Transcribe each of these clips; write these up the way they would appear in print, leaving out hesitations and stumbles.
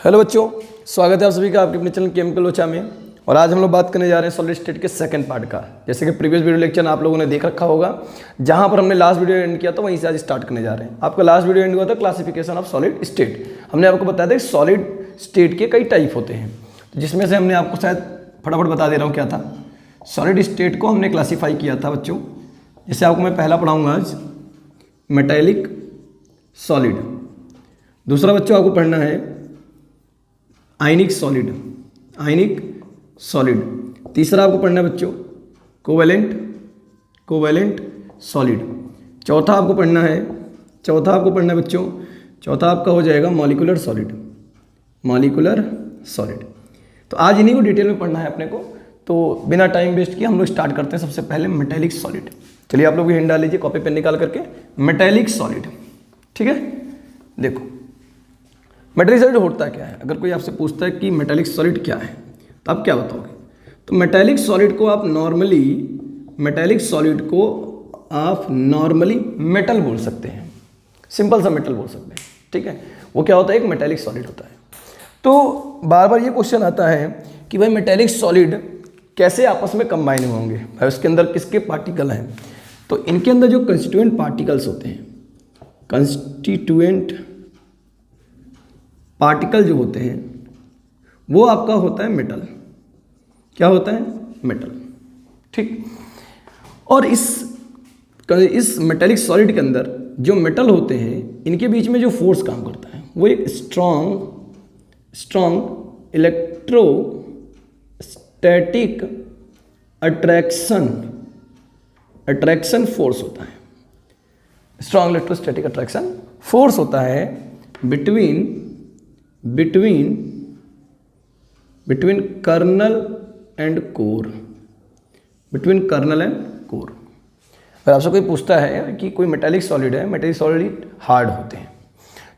Hello बच्चों, स्वागत है आप सभी का आपके अपने चैनल केमिकल लोचा में। और आज हम लोग बात करने जा रहे हैं सॉलिड स्टेट के सेकंड पार्ट का। जैसे कि प्रीवियस वीडियो लेक्चर आप लोगों ने देख रखा होगा, जहां पर हमने लास्ट वीडियो एंड किया था वहीं से आज स्टार्ट करने जा रहे हैं। आपका लास्ट वीडियो एंड हुआ था क्लासिफिकेशन ऑफ सॉलिड स्टेट। हमने आपको बताया था कि सॉलिड स्टेट के कई टाइप होते हैं, जिसमें से हमने आपको शायद फटाफट बता दे रहा हूँ क्या था। सॉलिड स्टेट को हमने क्लासीफाई किया था बच्चों। जैसे आपको मैं पहला पढ़ाऊँगा आज मेटेलिक सॉलिड। दूसरा बच्चों आपको पढ़ना है आयनिक सॉलिड, आयनिक सॉलिड। तीसरा आपको पढ़ना है बच्चों कोवेलेंट सॉलिड। चौथा आपको पढ़ना है बच्चों, चौथा आपका हो जाएगा मॉलिक्यूलर सॉलिड। तो आज इन्हीं को डिटेल में पढ़ना है अपने को, तो बिना टाइम वेस्ट किए हम लोग स्टार्ट करते हैं। सबसे पहले मेटेलिक सॉलिड। चलिए आप लोग भी हिंट डाल लीजिए कॉपी पेन निकाल करके। मेटेलिक सॉलिड, ठीक है। देखो मेटेलिक सॉलिड होता क्या है। अगर कोई आपसे पूछता है कि मेटेलिक सॉलिड क्या है तो आप क्या बताओगे? तो मेटेलिक सॉलिड को आप नॉर्मली मेटल बोल सकते हैं, सिंपल सा मेटल बोल सकते हैं, ठीक है। वो क्या होता है? एक मेटेलिक सॉलिड होता है। तो बार बार ये क्वेश्चन आता है कि भाई मेटेलिक सॉलिड कैसे आपस में कंबाइन होंगे, भाई उसके अंदर किसके पार्टिकल हैं। तो इनके अंदर जो कंस्टिट्यूएंट पार्टिकल्स होते हैं, कंस्टिट्यूएंट पार्टिकल जो होते हैं वो आपका होता है मेटल। क्या होता है? मेटल, ठीक। और इस मेटेलिक सॉलिड के अंदर जो मेटल होते हैं इनके बीच में जो फोर्स काम करता है वो एक स्ट्रॉन्ग इलेक्ट्रोस्टैटिक अट्रैक्शन फोर्स होता है। स्ट्रॉन्ग इलेक्ट्रोस्टैटिक अट्रैक्शन फोर्स होता है बिटवीन कर्नल एंड कोर। अगर आपसे कोई पूछता है कि कोई मेटेलिक सॉलिड है, मेटेलिक सॉलिड हार्ड होते हैं,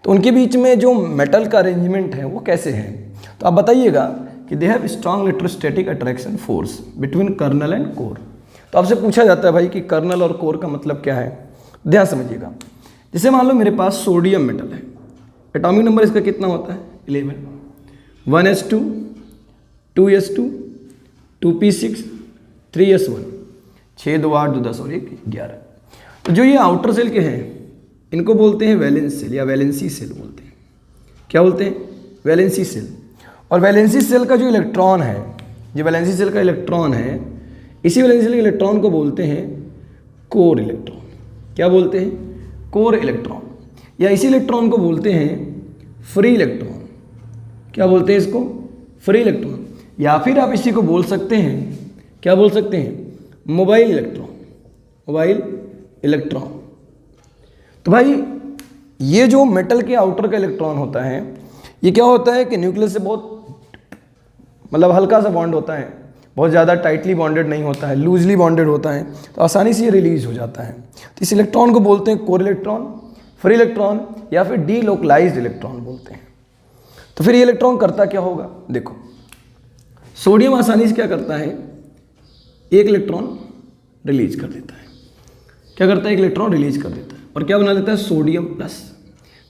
तो उनके बीच में जो मेटल का अरेंजमेंट है वो कैसे है, तो आप बताइएगा कि they have strong electrostatic attraction force between kernel and core. तो आपसे पूछा जाता है भाई कि कर्नल और कोर का मतलब क्या है। ध्यान समझिएगा। जैसे मान लो मेरे पास सोडियम मेटल है, एटॉमिक नंबर इसका कितना होता है? 11। 1s2 2s2 2p6 3s1 6 2 8 2 10 और 1 11। तो जो ये आउटर सेल के हैं इनको बोलते हैं वैलेंस सेल या वैलेंसी सेल बोलते हैं। क्या बोलते हैं? Valency shell. और वैलेंसी सेल का जो इलेक्ट्रॉन है, जो वैलेंसी सेल का इलेक्ट्रॉन है, इसी वैलेंसी सेल के इलेक्ट्रॉन को बोलते हैं कोर इलेक्ट्रॉन। क्या बोलते हैं? Core electron. या इसी इलेक्ट्रॉन को बोलते हैं फ्री इलेक्ट्रॉन। क्या बोलते हैं इसको? Free electron. या फिर आप इसी को बोल सकते हैं, क्या बोल सकते हैं? Mobile electron. तो भाई ये जो मेटल के आउटर का इलेक्ट्रॉन होता है, ये क्या होता है कि न्यूक्लियस से बहुत मतलब हल्का सा बॉन्ड होता है, बहुत ज़्यादा टाइटली बॉन्डेड नहीं होता है, लूजली बॉन्डेड होता है, तो आसानी से ये रिलीज हो जाता है। तो इस इलेक्ट्रॉन को बोलते हैं कोर इलेक्ट्रॉन, फ्री इलेक्ट्रॉन या फिर डीलोकलाइज्ड इलेक्ट्रॉन बोलते हैं। तो फिर ये इलेक्ट्रॉन करता क्या होगा? देखो सोडियम आसानी से क्या करता है? एक इलेक्ट्रॉन रिलीज कर देता है। क्या करता है? एक इलेक्ट्रॉन रिलीज कर देता है और क्या बना देता है? Sodium plus.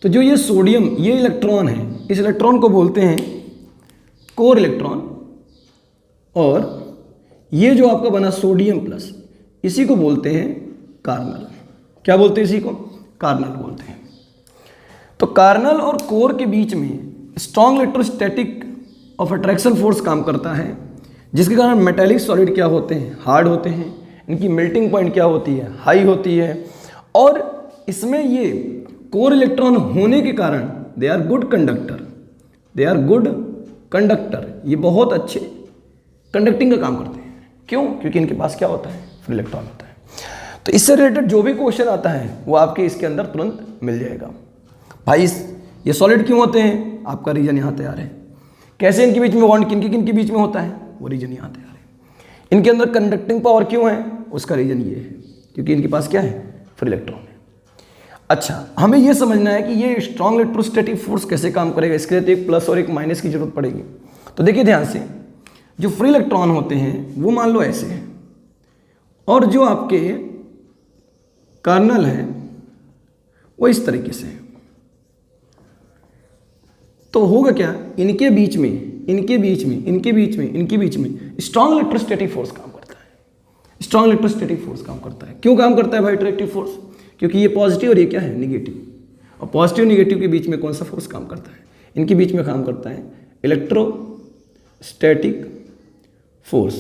तो जो ये सोडियम, ये इलेक्ट्रॉन है, इस इलेक्ट्रॉन को बोलते हैं कोर इलेक्ट्रॉन। और ये जो आपका बना सोडियम प्लस, इसी को बोलते हैं कार्नल। क्या बोलते हैं? इसी को कार्नल बोलते हैं। तो कार्नल और कोर के बीच में strong electrostatic of attraction force काम करता है, जिसके कारण मेटेलिक सॉलिड क्या होते हैं? हार्ड होते हैं। इनकी मेल्टिंग पॉइंट क्या होती है? हाई होती है। और इसमें ये कोर इलेक्ट्रॉन होने के कारण दे आर गुड कंडक्टर। ये बहुत अच्छे कंडक्टिंग का काम करते हैं। क्यों? क्योंकि इनके पास क्या होता है? फ्री इलेक्ट्रॉन होता है। तो इससे रिलेटेड जो भी क्वेश्चन आता है वो आपके इसके अंदर तुरंत मिल जाएगा। भाई ये सॉलिड क्यों होते हैं? आपका रीजन यहाँ तैयार है। कैसे इनके बीच में बॉन्ड किन के बीच में होता है? वो रीजन यहाँ तैयार है। इनके अंदर कंडक्टिंग पावर क्यों है? उसका रीजन ये है क्योंकि इनके पास क्या है? फ्री इलेक्ट्रॉन है। अच्छा, हमें ये समझना है कि ये स्ट्रॉन्ग इलेक्ट्रोस्टैटिक फोर्स कैसे काम करेगा। इसके लिए तो एक प्लस और एक माइनस की जरूरत पड़ेगी। तो देखिए ध्यान से, जो फ्री इलेक्ट्रॉन होते हैं वो मान लो ऐसे हैं, और जो आपके कर्नल है वो इस तरीके से है। तो होगा क्या, इनके बीच में स्ट्रॉन्ग इलेक्ट्रोस्टैटिक फोर्स काम करता है। स्ट्रॉन्ग इलेक्ट्रोस्टैटिक फोर्स काम करता है। क्यों काम करता है भाई अट्रैक्टिव फोर्स? क्योंकि ये पॉजिटिव और ये क्या है, निगेटिव। और पॉजिटिव निगेटिव के बीच में कौन सा फोर्स काम करता है? इनके बीच में काम करता है इलेक्ट्रोस्टैटिक फोर्स।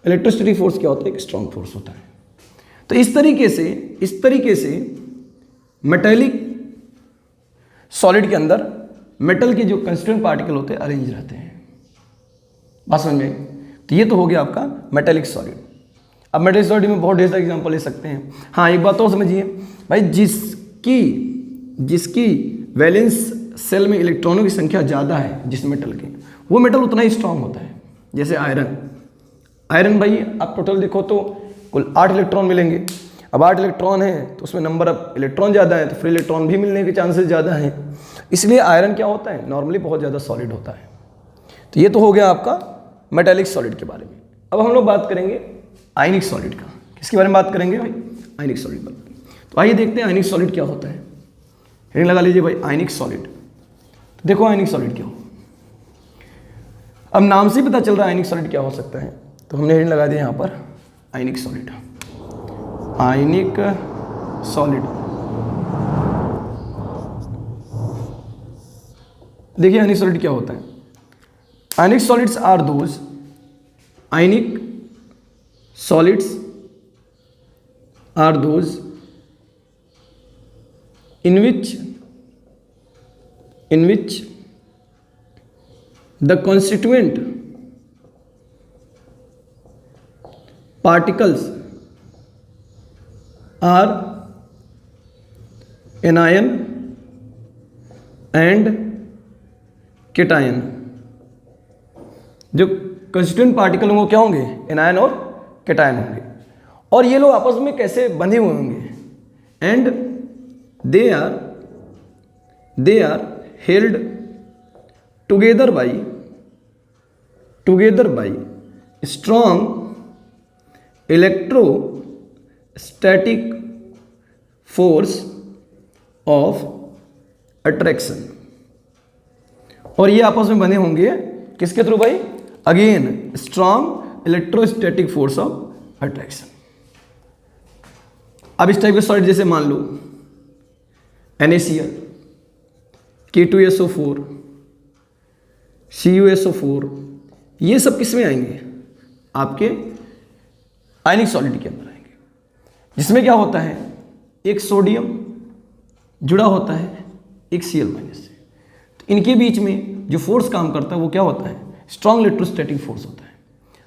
इलेक्ट्रोस्टैटिक फोर्स क्या होता है? एक स्ट्रॉन्ग फोर्स होता है। तो इस तरीके से मेटेलिक सॉलिड के अंदर मेटल के जो कंस्टिट्यूएंट पार्टिकल होते हैं अरेंज रहते हैं। बात समझ में? तो ये तो हो गया आपका मेटेलिक सॉलिड। अब मेटेलिक सॉलिड में बहुत ढेर सारे एग्जांपल ले सकते हैं। हाँ, एक बात और समझिए भाई, जिसकी वैलेंस सेल में इलेक्ट्रॉनों की संख्या ज़्यादा है जिस मेटल की, वो मेटल उतना ही स्ट्रांग होता है। जैसे आयरन भाई आप टोटल देखो तो कुल 8 इलेक्ट्रॉन मिलेंगे। अब 8 इलेक्ट्रॉन है तो उसमें नंबर ऑफ इलेक्ट्रॉन ज़्यादा है तो फ्री इलेक्ट्रॉन भी मिलने के चांसेस ज़्यादा हैं। इसलिए आयरन क्या होता है, नॉर्मली बहुत ज़्यादा सॉलिड होता है। तो ये तो हो गया आपका मेटेलिक सॉलिड के बारे में। अब हम लोग बात करेंगे आयनिक सॉलिड का। किसके बारे में बात करेंगे भाई? आयनिक सॉलिड पर। तो आइए देखते हैं आयनिक सॉलिड क्या होता है। हेडिंग लगा लीजिए भाई, आयनिक सॉलिड। तो देखो आयनिक सॉलिड क्या हो, अब नाम से पता चल रहा है आयनिक सॉलिड क्या हो सकता है। तो हमने हेडिंग लगा दिया यहाँ पर आयनिक सॉलिड। आयनिक सॉलिड, देखिए आयनिक सॉलिड क्या होता है। Ionic solids are those, ionic solids are those in which the constituent particles are anion and cation। जो कंस्टिट्यूएंट पार्टिकल होंगे क्या होंगे? एनायन और कैटायन होंगे। और ये लोग आपस में कैसे बंधे हुए होंगे? And they are held together by strong electrostatic force of attraction। और ये आपस में बने होंगे किसके थ्रू भाई? Again strong electrostatic force of attraction. अब इस टाइप के सॉलिड जैसे मान लो NaCl, K2SO4, CuSO4, ये सब किस में आएंगे? आपके आयनिक सॉलिड के अंदर आएंगे। जिसमें क्या होता है, एक सोडियम जुड़ा होता है एक Cl- से। तो इनके बीच में जो फोर्स काम करता है वो क्या होता है? स्ट्रॉन्ग इलेक्ट्रोस्टैटिक फोर्स होता है।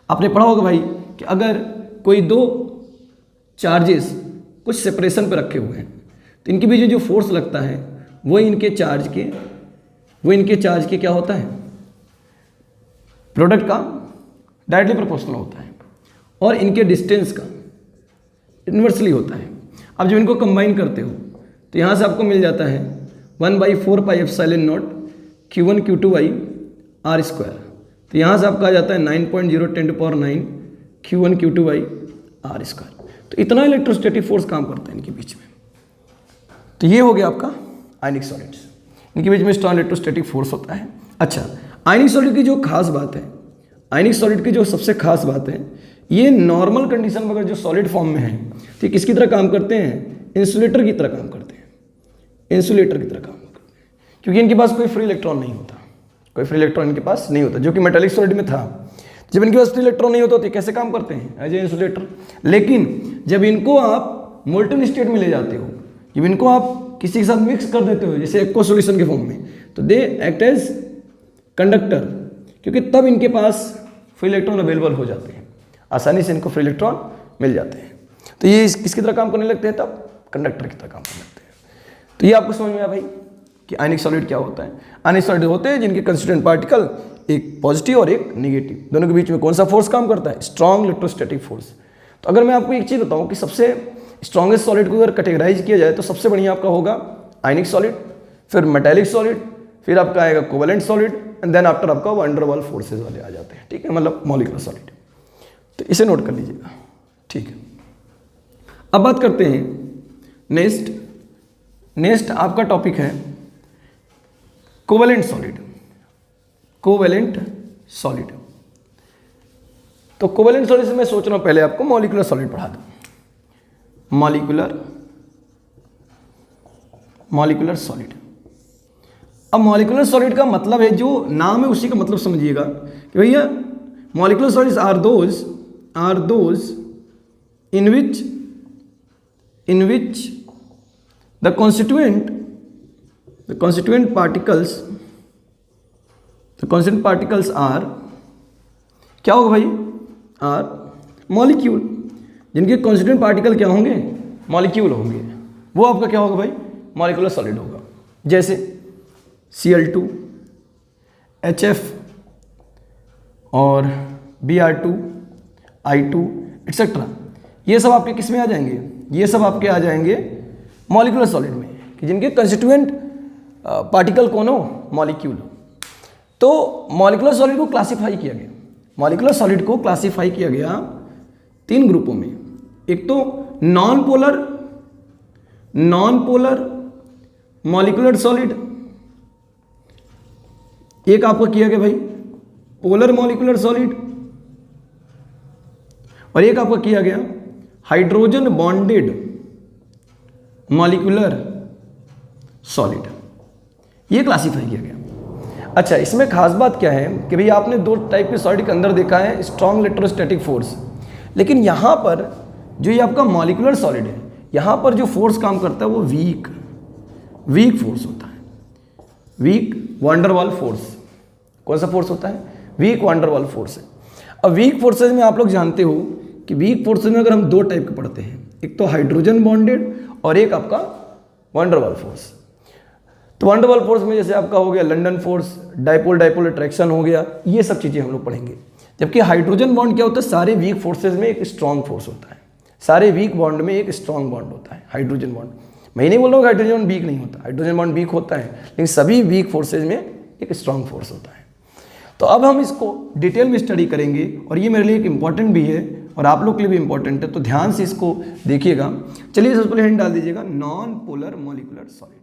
आपने पढ़ा होगा भाई कि अगर कोई दो चार्जेस कुछ सेपरेशन पर रखे हुए हैं तो इनके बीच में जो फोर्स लगता है वो इनके चार्ज के क्या होता है? प्रोडक्ट का डायरेक्टली प्रोपोर्शनल होता है और इनके डिस्टेंस का इन्वर्सली होता है। अब जब इनको कंबाइन करते हो तो यहाँ से आपको मिल जाता है 1/4πε0 Q1 Q2 R स्क्वायर। तो यहाँ से आपका आ जाता है 9.010⁹ Q1 Q2 R स्क्वायर। तो इतना इलेक्ट्रोस्टैटिक फोर्स काम करता है इनके बीच में। तो ये हो गया आपका आयनिक सॉलिड्स। इनके बीच में स्ट्रॉन्ग इलेक्ट्रोस्टैटिक फोर्स होता है। अच्छा, आयनिक सॉलिड की जो खास बात है, आयनिक सॉलिड की जो सबसे खास बात है, ये नॉर्मल कंडीशन में अगर जो सॉलिड फॉर्म में है तो किसकी तरह काम करते हैं? इंसुलेटर की तरह काम करते हैं। इंसुलेटर की तरह काम करते हैं क्योंकि इनके पास कोई फ्री इलेक्ट्रॉन नहीं होता, कोई फ्री इलेक्ट्रॉन इनके पास नहीं होता, जो कि मेटेलिक सॉलिड में था। जब इनके पास फ्री इलेक्ट्रॉन नहीं होता तो कैसे काम करते हैं? As a insulator. लेकिन जब इनको आप मोल्टन स्टेट में ले जाते हो, जब इनको आप किसी के साथ मिक्स कर देते हो जैसे एक्वा सॉल्यूशन के फॉर्म में, तो दे एक्ट एज कंडक्टर, क्योंकि तब इनके पास फ्री इलेक्ट्रॉन अवेलेबल हो जाते हैं, आसानी से इनको फ्री इलेक्ट्रॉन मिल जाते हैं। तो ये किसकी तरह काम करने लगते हैं? तब कंडक्टर की तरह काम करने लगते हैं। तो ये आपको समझ में आया भाई कि आयनिक सॉलिड क्या होता है। आयनिक सॉलिड होते हैं जिनके कंस्टिट्यूएंट पार्टिकल एक पॉजिटिव और एक नेगेटिव, दोनों के बीच में कौन सा फोर्स काम करता है? Strong electrostatic force. तो अगर मैं आपको एक चीज़ बताऊँ कि सबसे स्ट्रॉन्गेस्ट सॉलिड को अगर कैटेगराइज किया जाए तो सबसे बढ़िया आपका होगा आयनिक सॉलिड, फिर मेटेलिक सॉलिड, फिर आपका आएगा covalent solid, and then after आपका वैन डर वाल्स फोर्सेज वाले आ जाते हैं। ठीक है, मतलब मॉलिक्यूलर सॉलिड। तो इसे नोट कर लीजिएगा। ठीक है, अब बात करते हैं नेक्स्ट आपका टॉपिक है कोवेलेंट सॉलिड, कोवेलेंट सॉलिड। तो कोवेलेंट सॉलिड से मैं सोच रहा हूं पहले आपको मॉलिक्यूलर सॉलिड पढ़ा दूं। Molecular solid. अब मॉलिक्यूलर सॉलिड का मतलब है, जो नाम है उसी का मतलब समझिएगा कि भैया molecular solids are those in which the constituent particles are, क्या होगा भाई, आर मॉलिक्यूल, जिनके कॉन्स्टिट्यूएंट पार्टिकल क्या होंगे, मॉलिक्यूल होंगे, वो आपका क्या होगा भाई, मॉलिक्यूलर सॉलिड होगा। जैसे Cl2, HF और Br2, I2 एक्सेट्रा, ये सब आपके किस में आ जाएंगे, ये सब आपके आ जाएंगे मॉलिक्यूलर सॉलिड में, कि जिनके कंस्टिट्यूएंट पार्टिकल कौन हो, मॉलिक्यूल हो। तो मॉलिक्यूलर सॉलिड को क्लासिफाई किया गया, मॉलिक्यूलर सॉलिड को क्लासिफाई किया गया 3 ग्रुपों में। एक तो नॉन पोलर मॉलिक्यूलर सॉलिड, एक आपको किया गया भाई पोलर मॉलिक्यूलर सॉलिड, और एक आपका किया गया हाइड्रोजन बॉन्डेड मॉलिक्यूलर सॉलिड, ये क्लासिफाई किया गया। अच्छा, इसमें खास बात क्या है कि भाई आपने 2 टाइप के सॉलिड के अंदर देखा है स्ट्रॉन्ग इलेक्ट्रोस्टैटिक फोर्स, लेकिन यहाँ पर जो ये आपका मॉलिक्यूलर सॉलिड है, यहाँ पर जो फोर्स काम करता है वो वीक फोर्स होता है, वीक वांडरवाल फोर्स। कौन सा फोर्स होता है, वीक वांडरवाल फोर्स है। अब वीक फोर्सेज में आप लोग जानते हो कि वीक फोर्सेज में अगर हम 2 टाइप के पढ़ते हैं, एक तो हाइड्रोजन बॉन्डेड और एक आपका वांडरवाल फोर्स। तो वांडरवाल फोर्स में जैसे आपका हो गया लंडन फोर्स, डाइपोल अट्रैक्शन हो गया, ये सब चीज़ें हम लोग पढ़ेंगे। जबकि हाइड्रोजन बॉन्ड क्या होता है, सारे वीक फोर्सेज में एक स्ट्रॉन्ग फोर्स होता है, सारे वीक बॉन्ड में एक स्ट्रॉन्ग बॉन्ड होता है हाइड्रोजन बॉन्ड। मैं नहीं बोल रहा हूँ हाइड्रोजन बॉन्ड वीक नहीं होता, हाइड्रोजन बॉन्ड वीक होता है, लेकिन सभी वीक फोर्सेज में एक स्ट्रॉन्ग फोर्स होता है। तो अब हम इसको डिटेल में स्टडी करेंगे, और ये मेरे लिए एक इम्पॉर्टेंट भी है और आप लोग के लिए भी इम्पॉर्टेंट है, तो ध्यान से इसको देखिएगा। चलिए सबसे पहले हिंट डाल दीजिएगा, नॉन पोलर मॉलिक्यूलर सॉलिड।